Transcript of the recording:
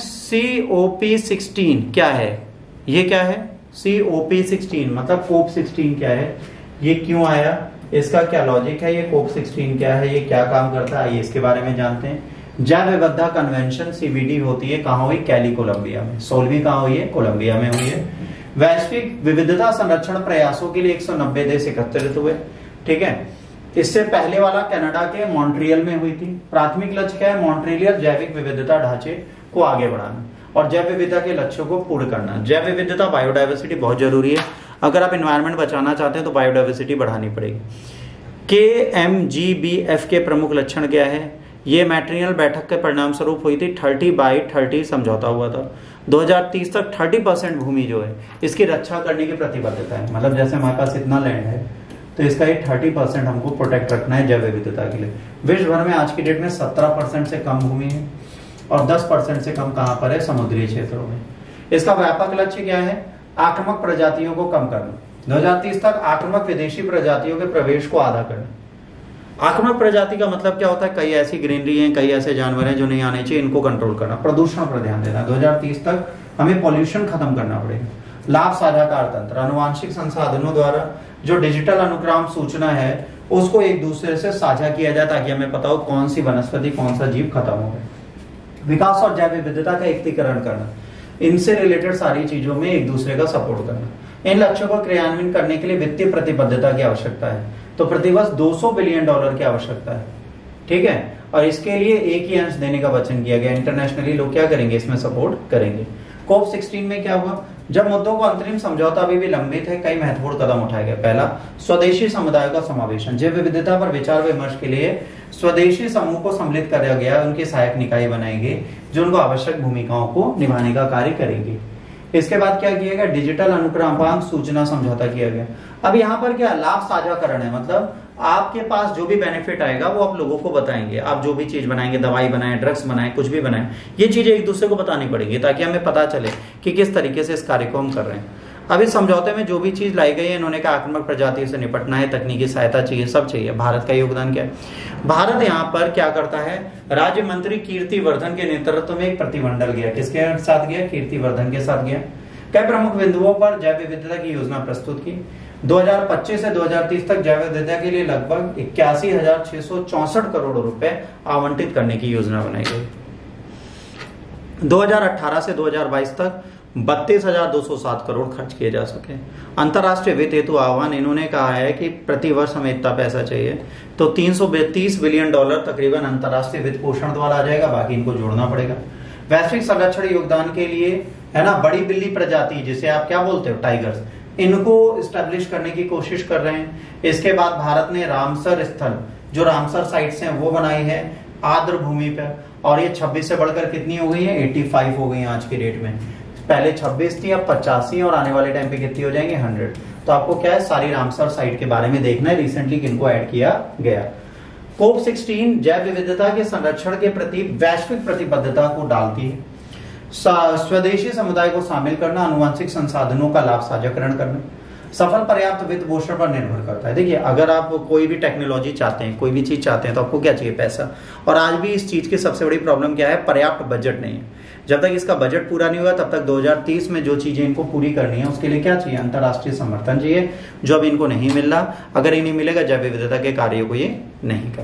COP16 क्या है? ये क्या है? COP16 मतलब COP16 क्या है, ये क्यों आया, इसका क्या लॉजिक है, ये COP16 क्या है, ये क्या काम करता है, ये इसके बारे में जानते हैं। जैव विविधता कन्वेंशन CBD होती है, कहाँ हुई? कैली कोलंबिया में। 16वीं कहाँ हुई है? कोलंबिया में हुई है। वैश्विक विविधता संरक्षण प्रयासों के लिए 190 देश एकत्रित हुए, ठीक है। इससे पहले वाला कनाडा के मॉन्ट्रियल में हुई थी। प्राथमिक लक्ष्य क्या है? मॉन्ट्रियल जैविक विविधता ढांचे को आगे बढ़ाना और जैव विविधता के लक्ष्यों को पूर्ण करना। जैव विविधता, बायोडायवर्सिटी बहुत जरूरी है। अगर आप एनवायरनमेंट बचाना चाहते हैं तो बायोडायवर्सिटी बढ़ानी पड़ेगी। KMGBF के प्रमुख लक्षण क्या है? ये मैट्रियल बैठक के परिणाम स्वरूप हुई थी। 30/30 समझौता हुआ था। 2030 तक 30% भूमि जो है इसकी रक्षा करने की प्रतिबद्धता है। मतलब जैसे हमारे पास इतना लैंड है तो इसका ये 30% हमको प्रोटेक्ट रखना है जैव विविधता के लिए। विश्व भर में आज की डेट में 17% से कम भूमि है और 10% से कम कहां पर है? समुद्री क्षेत्रों में। इसका व्यापक लक्ष्य क्या है? आक्रामक प्रजातियों को कम करना। 2030 तक आक्रामक विदेशी प्रजातियों के प्रवेश को आधा करना। आक्रामक प्रजाति का मतलब क्या होता है? कई ऐसी ग्रीनरी हैं, कई ऐसे जानवर हैं जो नहीं आने चाहिए, इनको कंट्रोल करना। प्रदूषण पर ध्यान देना। 2030 तक हमें पॉल्यूशन खत्म करना पड़ेगा। लाभ साझाकार तंत्र, अनुवांशिक संसाधनों द्वारा जो डिजिटल अनुक्रम सूचना है उसको एक दूसरे से साझा किया जाए ताकि हमें पता हो कौन सी वनस्पति, कौन सा जीव खत्म हो गया। विकास और जैव विविधता का एकीकरण करना, इनसे रिलेटेड सारी चीजों में एक दूसरे का सपोर्ट करना। इन लक्ष्यों को क्रियान्वित करने के लिए वित्तीय प्रतिबद्धता की आवश्यकता है। तो प्रतिवर्ष $200 बिलियन की आवश्यकता है, ठीक है। और इसके लिए 1 देने का वचन किया गया। इंटरनेशनली लोग क्या करेंगे? इसमें सपोर्ट करेंगे। COP16 में क्या हुआ? जब मुद्दों को अंतरिम समझौता अभी भी लंबित है, कई महत्वपूर्ण कदम उठाए गए। पहला, स्वदेशी समुदाय का समावेशन। जैव विविधता पर विचार विमर्श के लिए स्वदेशी समूह को सम्मिलित किया गया। उनकी सहायक निकाय बनाई गई जो उनको आवश्यक भूमिकाओं को निभाने का कार्य करेंगे। इसके बाद क्या किया गया? डिजिटल अनुक्रमांक सूचना समझौता किया गया। अब यहाँ पर क्या लाभ साझाकरण है, मतलब आपके पास जो भी बेनिफिट आएगा वो आप लोगों को बताएंगे। आप जो भी चीज बनाएंगे, दवाई बनाएं, ड्रग्स बनाएं, कुछ भी बनाएं, ये चीजें एक दूसरे को बतानी पड़ेगी ताकि हमें पता चले कि किस तरीके से इस कार्य को हम कर रहे हैं। अब इस समझौते में जो भी चीज लाई गई है, इन्होंने कहा आक्रामक प्रजातियों से निपटना है, तकनीकी सहायता चाहिए, सब चाहिए। भारत का योगदान क्या है? भारत यहाँ पर क्या करता है? राज्य मंत्री कीर्तिवर्धन के नेतृत्व में एक प्रतिमंडल गया। किसके साथ गया? कीर्तिवर्धन के साथ गया। कई प्रमुख बिंदुओं पर जैव विविधता की योजना प्रस्तुत की। 2025 से 2030 तक जैव विविधता के लिए लगभग 81,664 करोड़ रुपए आवंटित करने की योजना बनाई गई। 2018 से 2022 तक 32,207 करोड़ खर्च किए जा सके। अंतर्राष्ट्रीय वित्त हेतु आह्वान, इन्होंने कहा है कि प्रति वर्ष हमें इतना पैसा चाहिए, तो $332 बिलियन तकरीबन अंतर्राष्ट्रीय वित्त पोषण द्वारा आ जाएगा, बाकी इनको जोड़ना पड़ेगा। वैश्विक संरक्षण योगदान के लिए है ना, बड़ी बिल्ली प्रजाति जिसे आप क्या बोलते हो? टाइगर्स, इनको स्टैब्लिश करने की कोशिश कर रहे हैं। इसके बाद भारत ने रामसर स्थल, जो रामसर साइट्स हैं वो बनाई है आर्द्र भूमि पर, और ये 26 से बढ़कर कितनी हो गई है? 85 हो गई आज की डेट में। पहले 26 थी, अब 85 और आने वाले टाइम पे कितनी हो जाएंगे? 100। तो आपको क्या है? सारी रामसर साइट के बारे में देखना है, रिसेंटली किनको ऐड किया गया। COP16 जैव विविधता के संरक्षण के प्रति वैश्विक प्रतिबद्धता को डालती है। स्वदेशी समुदाय को शामिल करना, आनुवंशिक संसाधनों का लाभ साझाकरण करना, सफल पर्याप्त वित्त पोषण पर निर्भर करता है। देखिए, अगर आप कोई भी टेक्नोलॉजी चाहते हैं, कोई भी चीज चाहते हैं, तो आपको क्या चाहिए? पैसा। और आज भी इस चीज की सबसे बड़ी प्रॉब्लम क्या है? पर्याप्त बजट नहीं है। जब तक इसका बजट पूरा नहीं हुआ तब तक 2030 में जो चीजें इनको पूरी करनी है उसके लिए क्या चाहिए? अंतर्राष्ट्रीय समर्थन चाहिए, जो अब इनको नहीं मिल रहा। अगर ये नहीं मिलेगा, जैव विविधता के कार्यों को ये नहीं कर